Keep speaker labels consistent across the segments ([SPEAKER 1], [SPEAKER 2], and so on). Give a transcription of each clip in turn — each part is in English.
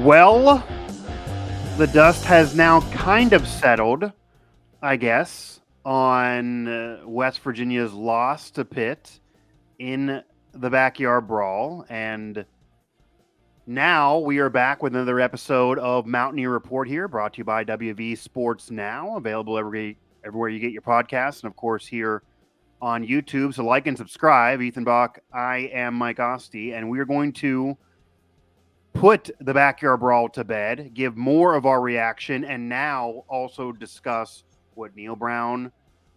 [SPEAKER 1] Well, the dust has now kind of settled, I guess, on West Virginia's loss to Pitt in the Backyard Brawl. And now we are back with another episode of Mountaineer Report here, brought to you by WVU Sports Now, available everywhere you get your podcasts, and of course here on YouTube. So like and subscribe. Ethan Bock, I am Mike Asti, and we are going to put the Backyard Brawl to bed, give more of our reaction, and now also discuss what Neal Brown,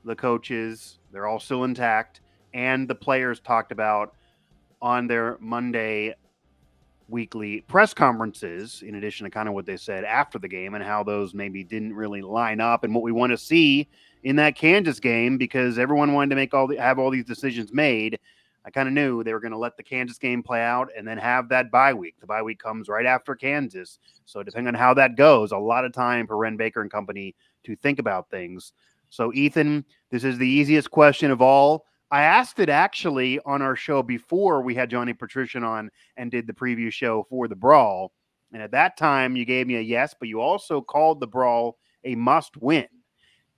[SPEAKER 1] the coaches, they're all still intact, and the players talked about on their Monday weekly press conferences, in addition to kind of what they said after the game and how those maybe didn't really line up and what we want to see in that Kansas game, because everyone wanted to have all these decisions made. I kind of knew they were going to let the Kansas game play out and then have that bye week. The bye week comes right after Kansas. So depending on how that goes, a lot of time for Ren Baker and company to think about things. So Ethan, this is the easiest question of all. I asked it actually on our show before we had Johnny Patrician on and did the preview show for the Brawl. And at that time you gave me a yes, but you also called the Brawl a must win.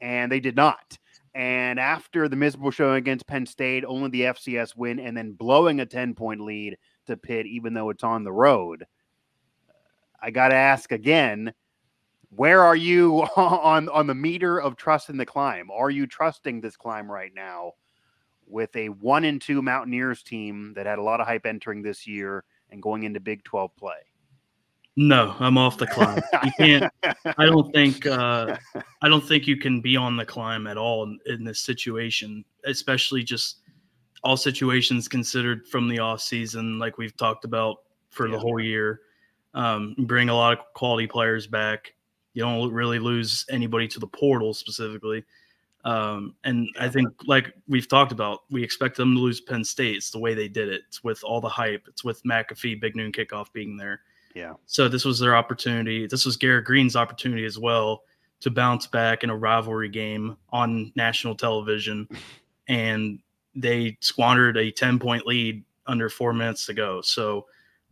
[SPEAKER 1] And they did not. And after the miserable showing against Penn State, only the FCS win, and then blowing a 10-point lead to Pitt, even though it's on the road, I got to ask again, where are you on the meter of trust in the climb? Are you trusting this climb right now with a 1-2 Mountaineers team that had a lot of hype entering this year and going into Big 12 play?
[SPEAKER 2] No, I'm off the climb. You can't. I don't think you can be on the climb at all in this situation, especially just all situations considered from the off season, like we've talked about for the whole year. Bring a lot of quality players back. You don't really lose anybody to the portal specifically. And I think, like we've talked about, we expect them to lose Penn State. It's the way they did it. It's with all the hype. It's with McAfee, Big Noon Kickoff being there.
[SPEAKER 1] Yeah.
[SPEAKER 2] So this was their opportunity. This was Garrett Green's opportunity as well to bounce back in a rivalry game on national television. And they squandered a 10-point lead under 4 minutes to go. So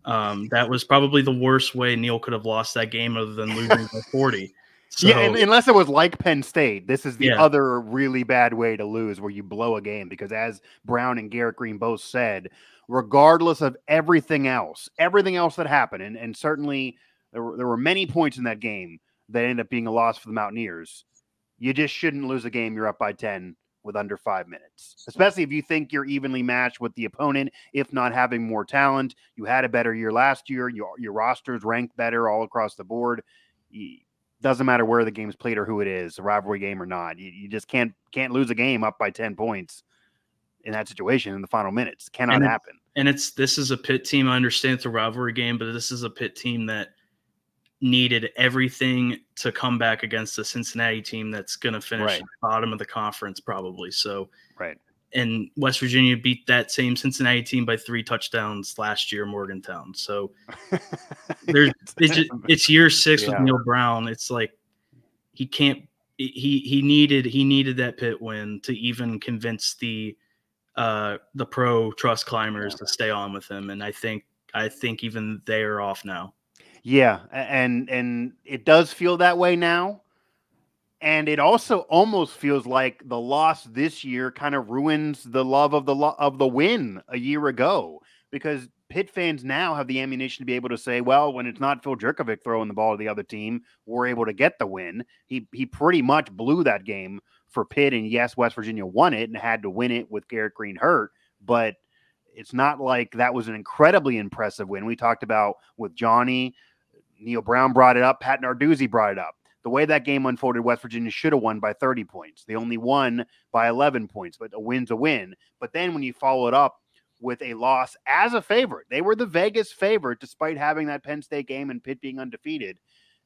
[SPEAKER 2] that was probably the worst way Neal could have lost that game other than losing by 40. So,
[SPEAKER 1] yeah, unless it was like Penn State. This is the other really bad way to lose, where you blow a game, because as Brown and Garrett Green both said, regardless of everything else that happened, and certainly there were many points in that game that ended up being a loss for the Mountaineers, you just shouldn't lose a game you're up by 10 with under 5 minutes, especially if you think you're evenly matched with the opponent, if not having more talent. You had a better year last year. Your roster's ranked better all across the board. Doesn't matter where the game's played or who it is, a rivalry game or not. You just can't lose a game up by 10 points in that situation in the final minutes. Cannot happen.
[SPEAKER 2] And this is a Pitt team. I understand it's a rivalry game, but this is a Pitt team that needed everything to come back against a Cincinnati team that's going to finish at the bottom of the conference probably. So, and West Virginia beat that same Cincinnati team by 3 touchdowns last year, Morgantown. So it's year 6 with Neal Brown. It's like he needed that Pitt win to even convince the pro trust climbers to stay on with him. And I think even they are off now.
[SPEAKER 1] Yeah. And it does feel that way now. And it also almost feels like the loss this year kind of ruins the love of the win a year ago, because Pitt fans now have the ammunition to be able to say, well, when it's not Phil Jerkovic throwing the ball to the other team, we're able to get the win. He pretty much blew that game for Pitt, and yes, West Virginia won it and had to win it with Garrett Green hurt, but it's not like that was an incredibly impressive win. We talked about with Johnny, Neal Brown brought it up, Pat Narduzzi brought it up. The way that game unfolded, West Virginia should have won by 30 points. They only won by 11 points, but a win's a win. But then when you follow it up with a loss as a favorite, they were the Vegas favorite despite having that Penn State game and Pitt being undefeated.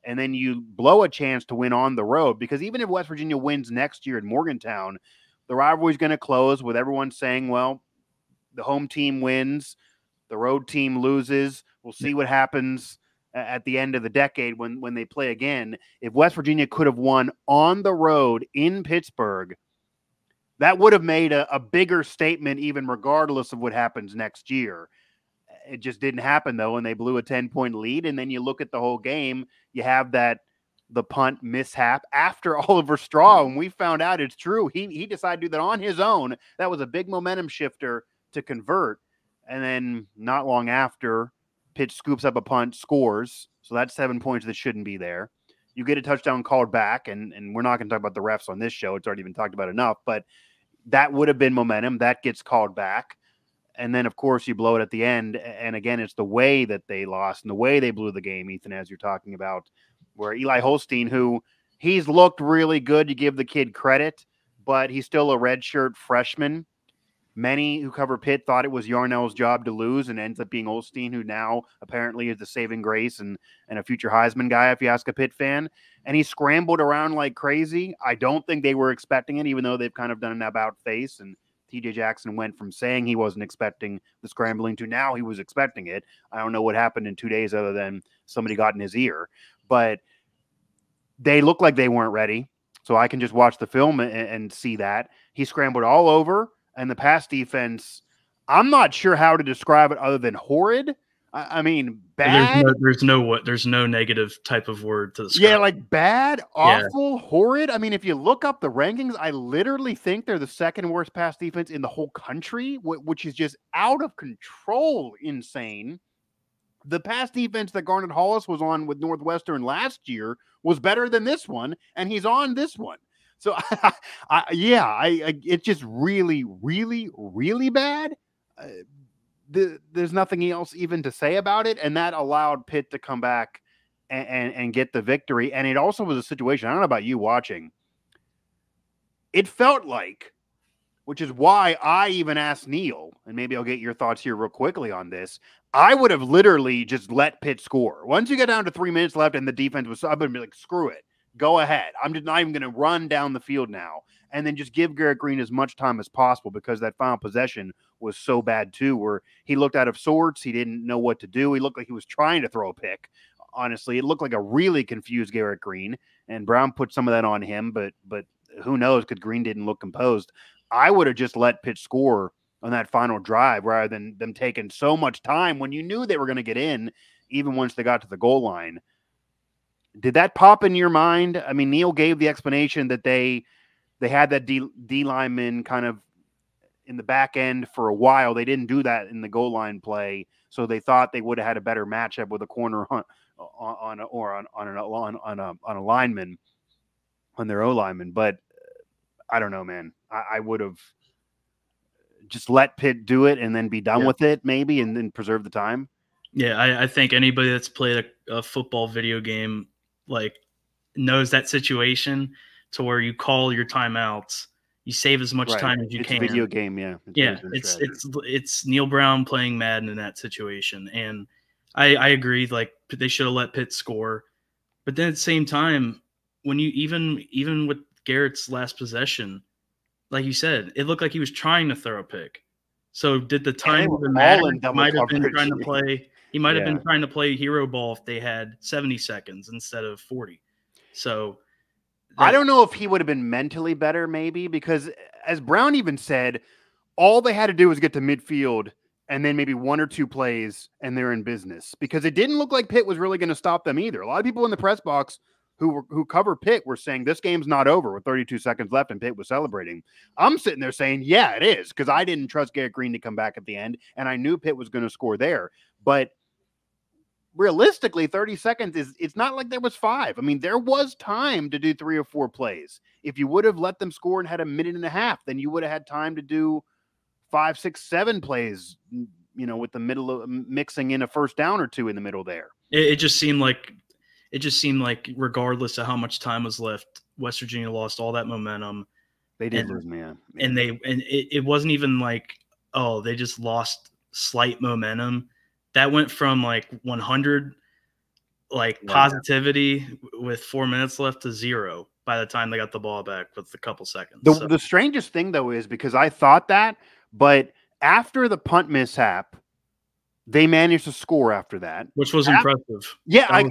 [SPEAKER 1] And then you blow a chance to win on the road, because even if West Virginia wins next year in Morgantown, the rivalry is going to close with everyone saying, well, the home team wins, the road team loses. We'll see what happens at the end of the decade when they play again. If West Virginia could have won on the road in Pittsburgh, that would have made a bigger statement, even regardless of what happens next year. It just didn't happen, though, and they blew a 10-point lead. And then you look at the whole game, you have the punt mishap after Oliver Straw, and we found out it's true. He decided to do that on his own. That was a big momentum shifter to convert. And then not long after, Pitt scoops up a punt, scores. So that's 7 points that shouldn't be there. You get a touchdown called back, and we're not going to talk about the refs on this show. It's already been talked about enough, but that would have been momentum. That gets called back. And then, of course, you blow it at the end. And again, it's the way that they lost and the way they blew the game, Ethan, as you're talking about, where Eli Holstein, who he's looked really good, you give the kid credit, but he's still a redshirt freshman. Many who cover Pitt thought it was Yarnell's job to lose, and ends up being Holstein, who now apparently is the saving grace and a future Heisman guy, if you ask a Pitt fan. And he scrambled around like crazy. I don't think they were expecting it, even though they've kind of done an about face. And TJ Jackson went from saying he wasn't expecting the scrambling to now he was expecting it. I don't know what happened in 2 days other than somebody got in his ear. But they look like they weren't ready. So I can just watch the film and see that. He scrambled all over. And the pass defense, I'm not sure how to describe it other than horrid. I mean, bad.
[SPEAKER 2] There's no negative type of word to describe.
[SPEAKER 1] Yeah, like bad, awful, horrid. I mean, if you look up the rankings, I literally think they're the second worst pass defense in the whole country, which is just out of control, insane. The pass defense that Garnet Hollis was on with Northwestern last year was better than this one, and he's on this one. So, it's just really, really, really bad. There's nothing else even to say about it, and that allowed Pitt to come back and get the victory. And it also was a situation, I don't know about you watching, it felt like, which is why I even asked Neal, and maybe I'll get your thoughts here real quickly on this, I would have literally just let Pitt score. Once you get down to 3 minutes left and the defense was, I would be like, screw it. Go ahead. I'm just not even going to run down the field now. And then just give Garrett Green as much time as possible, because that final possession was so bad too, where he looked out of sorts. He didn't know what to do. He looked like he was trying to throw a pick. Honestly, it looked like a really confused Garrett Green, and Brown put some of that on him, but who knows, because Green didn't look composed. I would have just let Pitt score on that final drive rather than them taking so much time when you knew they were going to get in, even once they got to the goal line. Did that pop in your mind? I mean, Neal gave the explanation that they had that D lineman kind of in the back end for a while. They didn't do that in the goal line play, so they thought they would have had a better matchup with a corner on a lineman, on their O lineman. But I don't know, man. I would have just let Pitt do it and then be done with it, maybe, and then preserve the time.
[SPEAKER 2] Yeah, I think anybody that's played a football video game knows that situation, to where you call your timeouts, you save as much time as you can.
[SPEAKER 1] It's a video game, yeah.
[SPEAKER 2] It's Neal Brown playing Madden in that situation, and I agree. Like, they should have let Pitt score, but then at the same time, when you even with Garrett's last possession, like you said, it looked like he was trying to throw a pick. So did the time even matter? He might have been trying to play. He might have been trying to play hero ball if they had 70 seconds instead of 40. So
[SPEAKER 1] I don't know if he would have been mentally better, maybe, because as Brown even said, all they had to do was get to midfield and then maybe 1 or 2 plays and they're in business, because it didn't look like Pitt was really going to stop them either. A lot of people in the press box who cover Pitt were saying this game's not over with 32 seconds left, and Pitt was celebrating. I'm sitting there saying, yeah, it is, because I didn't trust Garrett Green to come back at the end, and I knew Pitt was going to score there. But realistically, 30 seconds it's not like there was 5. I mean, there was time to do 3 or 4 plays. If you would have let them score and had a minute and a half, then you would have had time to do 5, 6, 7 plays, with the middle of mixing in a first down or 2 in the middle there.
[SPEAKER 2] It just seemed like regardless of how much time was left, West Virginia lost all that momentum.
[SPEAKER 1] They did lose, man.
[SPEAKER 2] And it wasn't even like, oh, they just lost slight momentum. That went from 100 positivity with 4 minutes left to 0 by the time they got the ball back with a couple seconds.
[SPEAKER 1] The strangest thing, though, is because I thought that, but after the punt mishap, they managed to score after that,
[SPEAKER 2] which was impressive.
[SPEAKER 1] Yeah,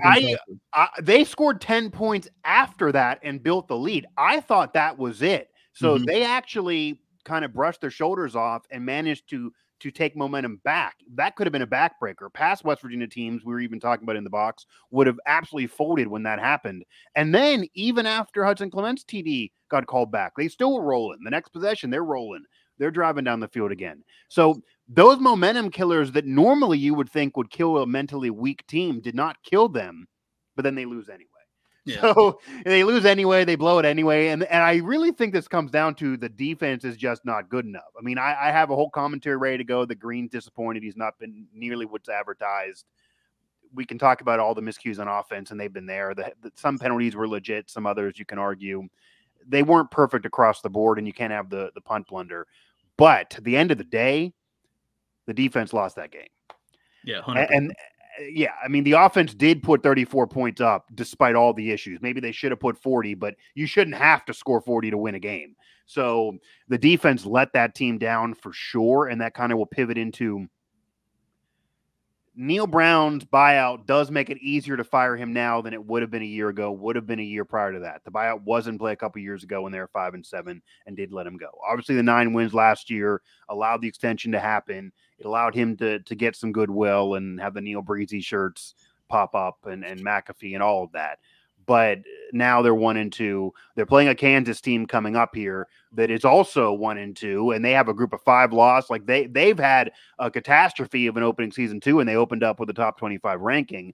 [SPEAKER 1] they scored 10 points after that and built the lead. I thought that was it. So they actually kind of brushed their shoulders off and managed to to take momentum back. That could have been a backbreaker. Past West Virginia teams we were even talking about in the box would have absolutely folded when that happened. And then even after Hudson Clement's TD got called back, they still were rolling. The next possession, they're rolling. They're driving down the field again. So those momentum killers that normally you would think would kill a mentally weak team did not kill them, but then they lose anyway. Yeah. So they lose anyway, they blow it anyway. And I really think this comes down to the defense is just not good enough. I mean, I have a whole commentary ready to go. The Green's disappointed. He's not been nearly what's advertised. We can talk about all the miscues on offense, and they've been there. Some penalties were legit. Some others you can argue. They weren't perfect across the board, and you can't have the punt blunder. But at the end of the day, the defense lost that game.
[SPEAKER 2] Yeah, 100%.
[SPEAKER 1] And yeah, I mean, the offense did put 34 points up despite all the issues. Maybe they should have put 40, but you shouldn't have to score 40 to win a game. So the defense let that team down for sure, and that kind of will pivot into Neal Brown's buyout does make it easier to fire him now than it would have been a year ago, would have been a year prior to that. The buyout was in play a couple years ago when they were 5-7 and did let him go. Obviously, the 9 wins last year allowed the extension to happen. It allowed him to get some goodwill and have the Neal Breezy shirts pop up and McAfee and all of that. But now they're 1-2. They're playing a Kansas team coming up here that is also 1-2, and they have a group of 5 loss. Like they've had a catastrophe of an opening season too, and they opened up with a top 25 ranking.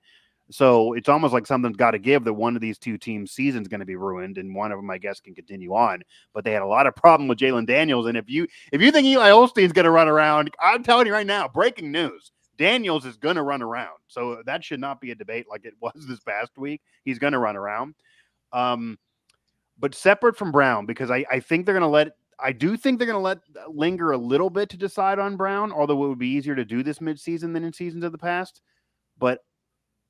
[SPEAKER 1] So it's almost like something's got to give that one of these two teams' season's going to be ruined, and one of them, I guess, can continue on. But they had a lot of problem with Jalen Daniels, and if you think Eli Olstein's going to run around, I'm telling you right now, breaking news. Daniels is going to run around. So that should not be a debate like it was this past week. He's going to run around. But separate from Brown, because I think they're going to let linger a little bit to decide on Brown, although it would be easier to do this midseason than in seasons of the past. But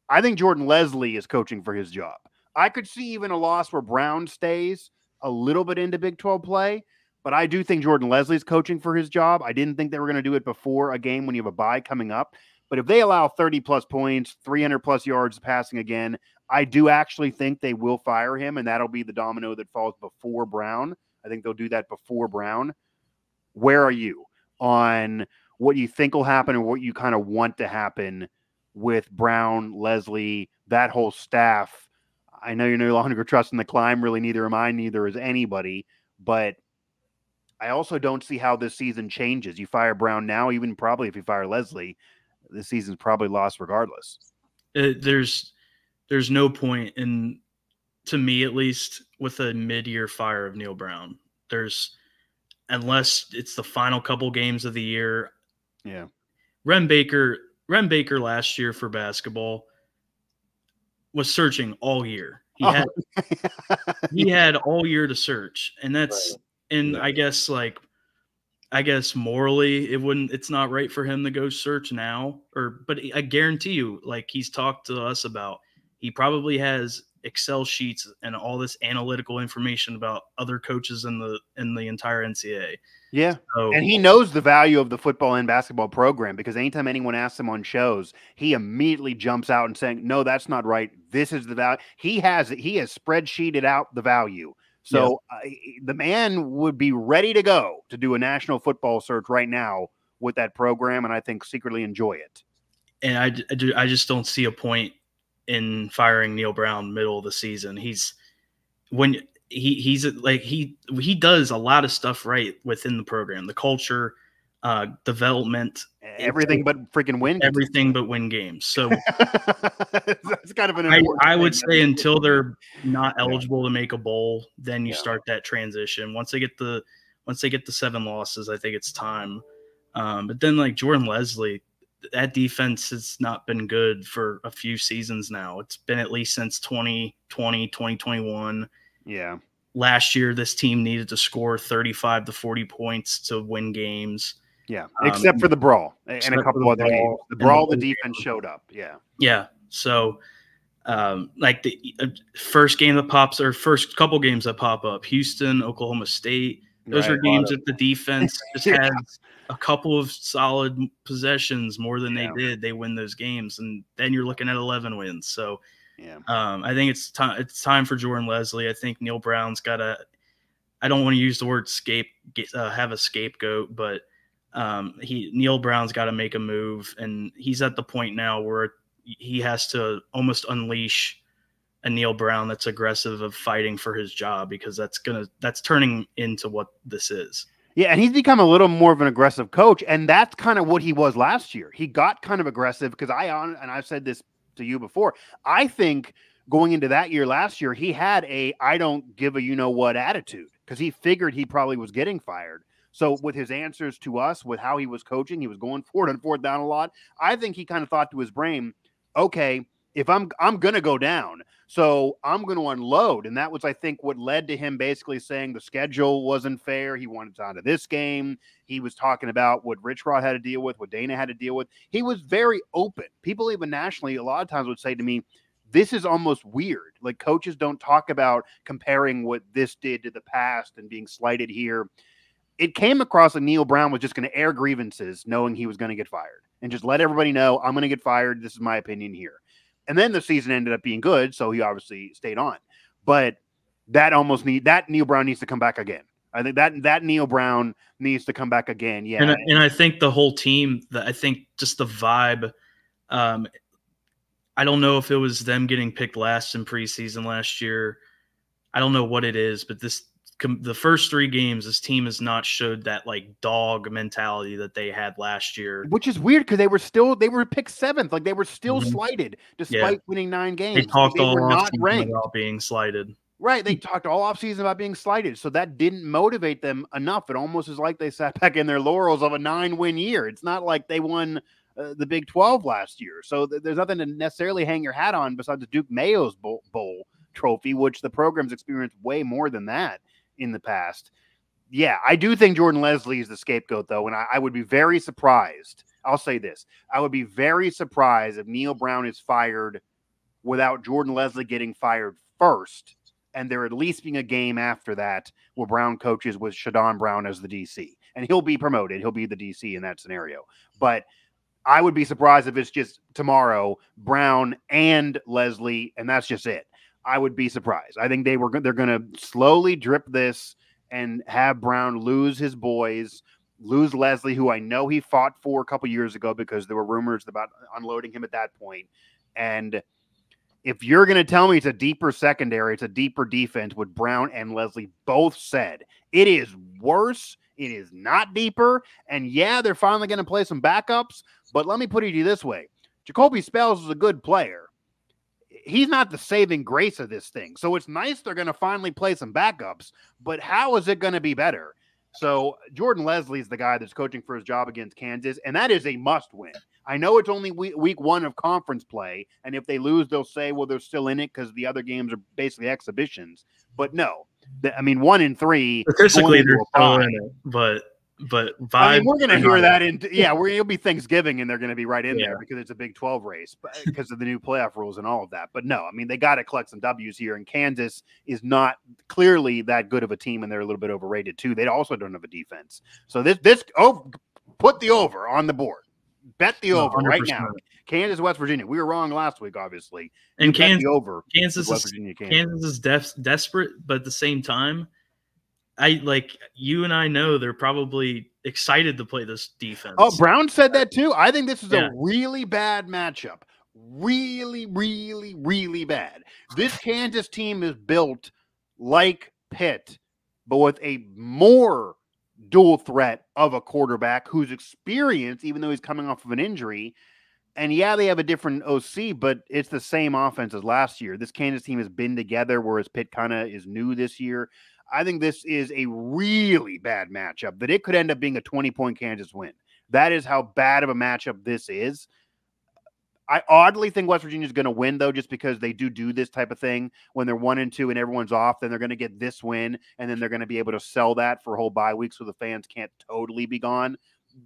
[SPEAKER 1] I think Jordan Lesley is coaching for his job. I could see even a loss where Brown stays a little bit into Big 12 play, but I do think Jordan Lesley's coaching for his job. I didn't think they were going to do it before a game when you have a bye coming up. But if they allow 30-plus points, 300-plus yards passing again, I do actually think they will fire him, and that'll be the domino that falls before Brown. I think they'll do that before Brown. Where are you on what you think will happen and what you kind of want to happen with Brown, Lesley, that whole staff? I know you're no longer trusting the climb. Really, neither am I. Neither is anybody. But I also don't see how this season changes. You fire Brown now, even probably if you fire Lesley, this season's probably lost regardless.
[SPEAKER 2] There's no point in, to me at least, with a mid-year fire of Neal Brown. Unless it's the final couple games of the year.
[SPEAKER 1] Yeah.
[SPEAKER 2] Ren Baker last year for basketball was searching all year. He had all year to search, and that's right. And right. I guess morally it's not right for him to go search now, but I guarantee you, like he's talked to us about, he probably has Excel sheets and all this analytical information about other coaches in the entire NCAA.
[SPEAKER 1] Yeah. And he knows the value of the football and basketball program, because anytime anyone asks him on shows, he immediately jumps out and saying, no, that's not right. This is the value. He has spreadsheeted out the value. So the man would be ready to go to do a national football search right now with that program, and I think secretly enjoy it.
[SPEAKER 2] And I just don't see a point in firing Neal Brown middle of the season. He does a lot of stuff right within the program, the culture, development,
[SPEAKER 1] everything but freaking win.
[SPEAKER 2] Everything but win games. So
[SPEAKER 1] it's kind of an.
[SPEAKER 2] I would say until they're not eligible to make a bowl, then you start that transition. Once they get the 7 losses, I think it's time. But then like Jordan Lesley, that defense has not been good for a few seasons now. It's been at least since 2020, 2021.
[SPEAKER 1] Yeah.
[SPEAKER 2] Last year, this team needed to score 35 to 40 points to win games.
[SPEAKER 1] Yeah, except for the Brawl and a couple other games. The Brawl, the defense showed up. Yeah.
[SPEAKER 2] Yeah. So, like the first game that pops, or first couple games that pop up, Houston, Oklahoma State, those are games that the defense just has a couple of solid possessions more than they did. They win those games, and then you're looking at 11 wins. So, I think it's time for Jordan Lesley. I think Neal Brown's got I don't want to use the word have a scapegoat, but Neal Brown's got to make a move, and he's at the point now where he has to almost unleash a Neal Brown that's aggressive of fighting for his job, because that's turning into what this is.
[SPEAKER 1] Yeah, and he's become a little more of an aggressive coach, and that's kind of what he was last year. He got kind of aggressive because I've said this to you before, I think going into that year last year, he had a I don't give a you-know-what attitude because he figured he probably was getting fired. So with his answers to us, with how he was coaching, he was going for it on fourth down a lot. I think he kind of thought to his brain, okay, if I'm going to go down, so I'm going to unload. And that was, I think, what led to him basically saying the schedule wasn't fair. He wanted out of this game. He was talking about what Rich Rod had to deal with, what Dana had to deal with. He was very open. People even nationally a lot of times would say to me, this is almost weird. Like, coaches don't talk about comparing what this did to the past and being slighted here. It came across like Neal Brown was just going to air grievances knowing he was going to get fired and just let everybody know, I'm going to get fired. This is my opinion here. And then the season ended up being good, so he obviously stayed on. But that Neal Brown needs to come back again. I think that Neal Brown needs to come back again. Yeah,
[SPEAKER 2] and I think the whole team. I think just the vibe. I don't know if it was them getting picked last in preseason last year. I don't know what it is, but the first 3 games, this team has not showed that like dog mentality that they had last year.
[SPEAKER 1] Which is weird because they were picked 7th. Like, they were still slighted despite winning 9 games.
[SPEAKER 2] They talked all
[SPEAKER 1] were not
[SPEAKER 2] ranked about being slighted.
[SPEAKER 1] Right. They talked all offseason about being slighted. So that didn't motivate them enough. It almost is like they sat back in their laurels of a 9-win year. It's not like they won the Big 12 last year. So there's nothing to necessarily hang your hat on besides the Duke Mayo's Bowl trophy, which the program's experienced way more than that in the past. Yeah, I do think Jordan Lesley is the scapegoat, though, and I would be very surprised. I'll say this. I would be very surprised if Neal Brown is fired without Jordan Lesley getting fired first, and there at least being a game after that where Brown coaches with Shadon Brown as the DC. And he'll be promoted. He'll be the DC in that scenario. But I would be surprised if it's just tomorrow, Brown and Lesley, and that's just it. I would be surprised. I think they're going to slowly drip this and have Brown lose his boys, lose Lesley, who I know he fought for a couple years ago because there were rumors about unloading him at that point. And if you're going to tell me it's a deeper secondary, it's a deeper defense, what Brown and Lesley both said, it is worse. It is not deeper. And yeah, they're finally going to play some backups. But let me put it to you this way. Jacoby Spells is a good player. He's not the saving grace of this thing. So it's nice they're going to finally play some backups, but how is it going to be better? So Jordan Lesley is the guy that's coaching for his job against Kansas, and that is a must win. I know it's only week 1 of conference play, and if they lose, they'll say, well, they're still in it because the other games are basically exhibitions. But no, 1 and 3.
[SPEAKER 2] Statistically, they're still in it, but vibe.
[SPEAKER 1] I mean, we're going to hear that it'll be Thanksgiving and they're going to be right in there because it's a Big 12 race because of the new playoff rules and all of that. But no, I mean, they got to collect some W's here, and Kansas is not clearly that good of a team, and they're a little bit overrated too. They also don't have a defense. So put the over on the board. Bet the over 100%. Right now. Kansas, West Virginia. We were wrong last week, obviously.
[SPEAKER 2] And Kansas
[SPEAKER 1] West Virginia,
[SPEAKER 2] Kansas is desperate, but at the same time, you and I know they're probably excited to play this defense.
[SPEAKER 1] Oh, Brown said that too. I think this is a really bad matchup. Really, really, really bad. This Kansas team is built like Pitt, but with a more dual threat of a quarterback who's experienced, even though he's coming off of an injury. And yeah, they have a different OC, but it's the same offense as last year. This Kansas team has been together, whereas Pitt kind of is new this year. I think this is a really bad matchup, that it could end up being a 20-point Kansas win. That is how bad of a matchup this is. I oddly think West Virginia is going to win, though, just because they do this type of thing. When they're 1 and 2 and everyone's off, then they're going to get this win, and then they're going to be able to sell that for a whole bye week so the fans can't totally be gone.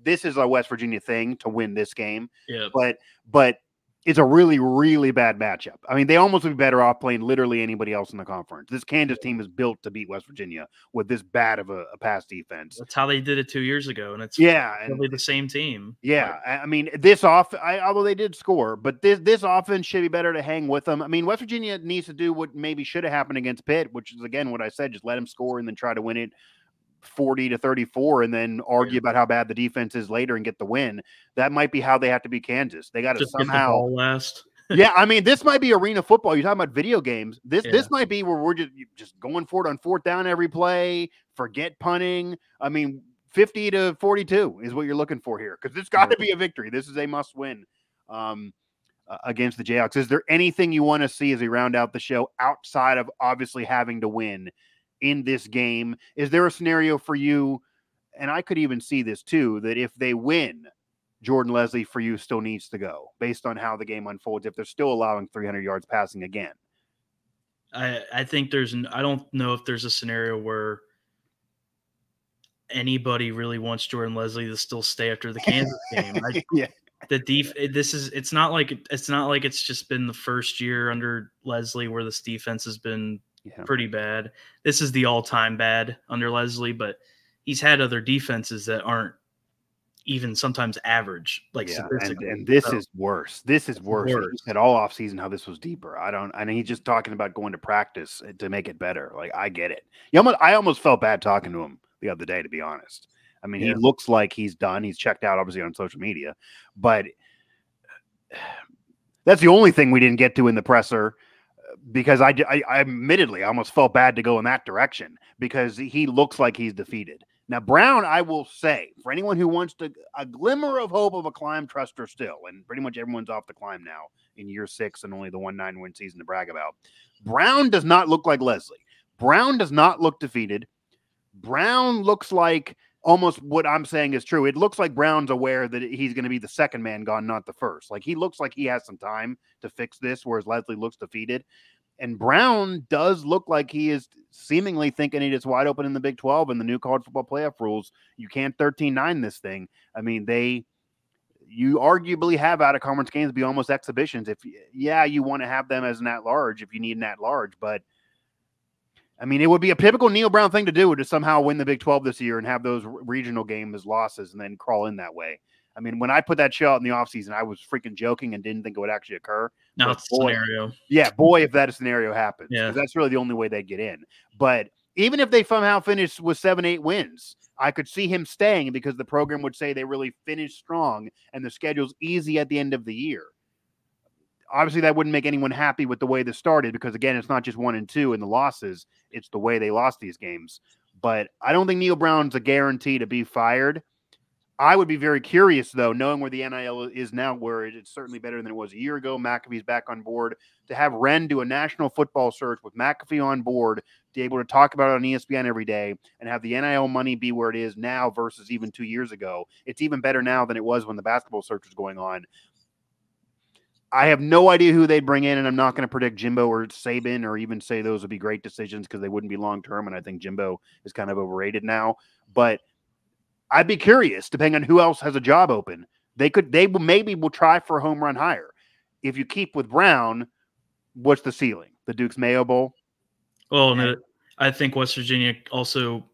[SPEAKER 1] This is a West Virginia thing to win this game.
[SPEAKER 2] Yeah.
[SPEAKER 1] But it's a really, really bad matchup. I mean, they almost would be better off playing literally anybody else in the conference. This Kansas team is built to beat West Virginia with this bad of a pass defense.
[SPEAKER 2] That's how they did it 2 years ago, and it's probably the same team.
[SPEAKER 1] Yeah, I mean, although they did score, but this offense should be better to hang with them. I mean, West Virginia needs to do what maybe should have happened against Pitt, which is, again, what I said, just let them score and then try to win it 40-34 and then argue about how bad the defense is later and get the win. That might be how they have to be Kansas. They got to somehow
[SPEAKER 2] get the ball last.
[SPEAKER 1] Yeah, I mean, this might be arena football. You're talking about video games. This might be where we're just going for it on fourth down every play, forget punting. I mean, 50-42 is what you're looking for here, because it's got to be a victory. This is a must win against the Jayhawks. Is there anything you want to see as we round out the show outside of obviously having to win in this game? Is there a scenario for you, and I could even see this too, that if they win, Jordan Lesley for you still needs to go based on how the game unfolds if they're still allowing 300 yards passing again?
[SPEAKER 2] I think I don't know if there's a scenario where anybody really wants Jordan Lesley to still stay after the Kansas game. It's not like it's just been the first year under Lesley where this defense has been pretty bad. This is the all-time bad under Lesley, but he's had other defenses that aren't even sometimes average, statistically.
[SPEAKER 1] And this is worse. This is worse. He said all offseason how this was deeper. I mean, he's just talking about going to practice to make it better. Like, I get it. I almost felt bad talking to him the other day, to be honest. I mean, he looks like he's done. He's checked out, obviously, on social media. But that's the only thing we didn't get to in the presser, because I admittedly almost felt bad to go in that direction, because he looks like he's defeated. Now, Brown, I will say, for anyone who wants a glimmer of hope of a climb, trust her still, and pretty much everyone's off the climb now in year 6 and only the 1-9 win season to brag about. Brown does not look like Lesley. Brown does not look defeated. Brown looks like almost what I'm saying is true. It looks like Brown's aware that he's going to be the second man gone, not the first. Like, he looks like he has some time to fix this, whereas Lesley looks defeated. And Brown does look like he is seemingly thinking it is wide open in the Big 12 and the new college football playoff rules. You can't 13-9 this thing. I mean, you arguably have out-of-conference games be almost exhibitions. You want to have them as an at-large if you need an at-large. But, I mean, it would be a typical Neal Brown thing to do, to somehow win the Big 12 this year and have those regional games as losses and then crawl in that way. I mean, when I put that show out in the offseason, I was freaking joking and didn't think it would actually occur.
[SPEAKER 2] Now it's a scenario.
[SPEAKER 1] Yeah, boy, if that scenario happens. Yeah. That's really the only way they get in. But even if they somehow finish with 7-8 wins, I could see him staying, because the program would say they really finished strong and the schedule's easy at the end of the year. Obviously, that wouldn't make anyone happy with the way this started, because, again, it's not just 1 and 2 in the losses. It's the way they lost these games. But I don't think Neal Brown's a guarantee to be fired. I would be very curious, though, knowing where the NIL is now, where it's certainly better than it was a year ago. McAfee's back on board. To have Wren do a national football search with McAfee on board, to be able to talk about it on ESPN every day, and have the NIL money be where it is now versus even 2 years ago. It's even better now than it was when the basketball search was going on. I have no idea who they'd bring in, and I'm not going to predict Jimbo or Saban or even say those would be great decisions, because they wouldn't be long-term, and I think Jimbo is kind of overrated now. But I'd be curious, depending on who else has a job open. They maybe will try for a home run hire. If you keep with Brown, what's the ceiling? The Duke's Mayo Bowl?
[SPEAKER 2] Well, no, I think West Virginia also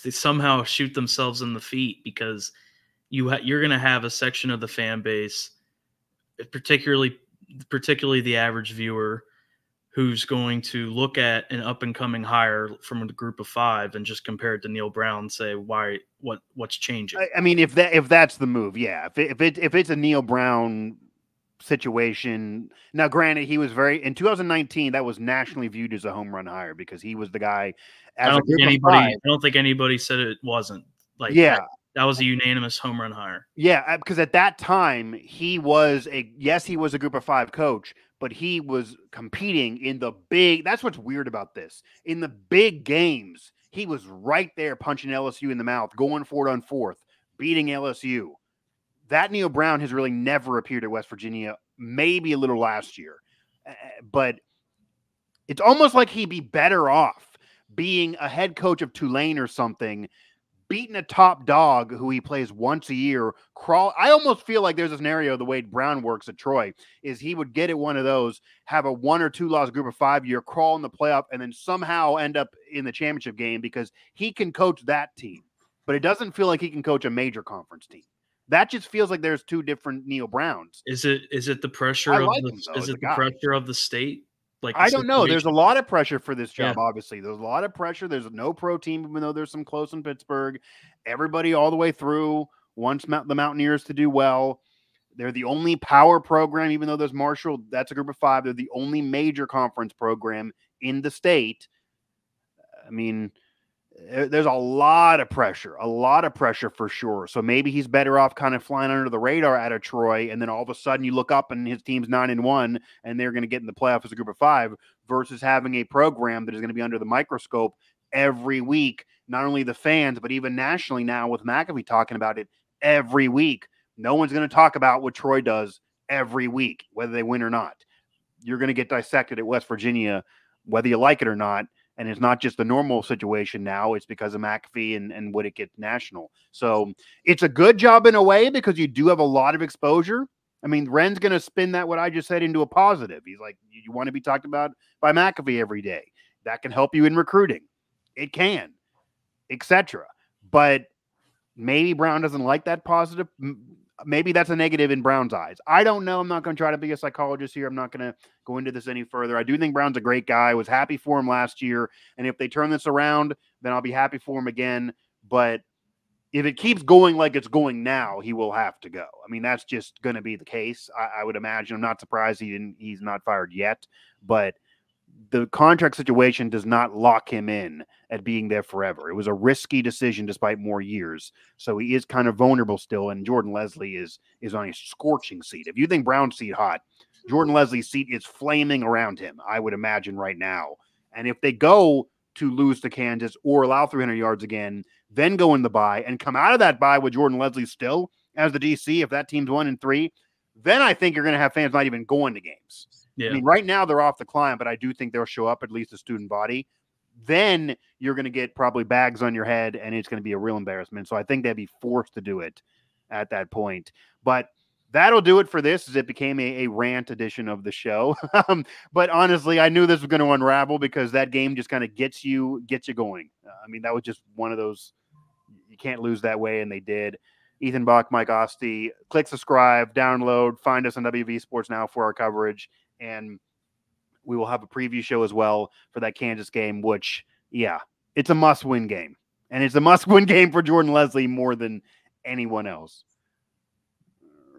[SPEAKER 2] they somehow shoot themselves in the feet, because you're going to have a section of the fan base, particularly the average viewer, who's going to look at an up-and-coming hire from the group of 5 and just compare it to Neal Brown and say, what's changing?
[SPEAKER 1] I mean, if that's the move, yeah. If it's a Neal Brown situation. Now, granted, he was in 2019, that was nationally viewed as a home run hire, because he was the guy.
[SPEAKER 2] I don't think anybody said it wasn't. That was a unanimous home run hire.
[SPEAKER 1] Yeah, because at that time, he was a group of 5 coach, but he was competing in the big – that's what's weird about this. In the big games, he was right there punching LSU in the mouth, going for it on 4th, beating LSU. That Neal Brown has really never appeared at West Virginia, maybe a little last year. But it's almost like he'd be better off being a head coach of Tulane or something, beating a top dog who he plays once a year, I almost feel like there's a scenario, the way Brown works at Troy, is he would get at one of those, have a 1 or 2 loss group of 5 year, crawl in the playoff, and then somehow end up in the championship game, because he can coach that team. But it doesn't feel like he can coach a major conference team. That just feels like there's 2 different Neal Browns.
[SPEAKER 2] Is it the pressure of the pressure of the state? Like
[SPEAKER 1] I don't know. There's a
[SPEAKER 2] situation.
[SPEAKER 1] lot of pressure for this job,
[SPEAKER 2] Yeah.
[SPEAKER 1] obviously. There's a lot of pressure. There's no pro team, even though there's some close in Pittsburgh. Everybody all the way through wants the Mountaineers to do well. They're the only power program, even though there's Marshall. That's a group of 5. They're the only major conference program in the state. I mean, there's a lot of pressure for sure. So maybe he's better off kind of flying under the radar out of Troy, and then all of a sudden you look up and his team's 9-1 and they're going to get in the playoff as a group of 5, versus having a program that is going to be under the microscope every week. Not only the fans, but even nationally now with McAfee talking about it every week. No one's going to talk about what Troy does every week, whether they win or not. You're going to get dissected at West Virginia, whether you like it or not. And it's not just the normal situation now. It's because of McAfee and what it gets national. So it's a good job in a way because you do have a lot of exposure. I mean, Ren's going to spin that, what I just said, into a positive. He's like, you want to be talked about by McAfee every day. That can help you in recruiting. It can, etc. But maybe Brown doesn't like that positive. Maybe that's a negative in Brown's eyes. I don't know. I'm not going to try to be a psychologist here. I'm not going to go into this any further. I do think Brown's a great guy. I was happy for him last year. And if they turn this around, then I'll be happy for him again. But if it keeps going like it's going now, he will have to go. I mean, that's just going to be the case. I would imagine. I'm not surprised he's not fired yet. But the contract situation does not lock him in at being there forever. It was a risky decision despite more years. So he is kind of vulnerable still. And Jordan Lesley is on a scorching seat. If you think Brown's seat hot, Jordan Lesley's seat is flaming around him, I would imagine right now. And if they go to lose to Kansas or allow 300 yards again, then go in the bye and come out of that bye with Jordan Lesley still as the DC, if that team's 1-3, then I think you're going to have fans not even going to games. Yeah. I mean, right now they're off the climb, but I do think they'll show up, at least the student body. Then you're going to get probably bags on your head, and it's going to be a real embarrassment. So I think they'd be forced to do it at that point. But that'll do it for this, as it became a rant edition of the show. But honestly, I knew this was going to unravel because that game just kind of gets you going. I mean, that was just one of those, you can't lose that way, and they did. Ethan Bock, Mike Asti, click subscribe, download, find us on WVU Sports Now for our coverage. And we will have a preview show as well for that Kansas game, which, yeah, it's a must-win game. And it's a must-win game for Jordan Lesley more than anyone else.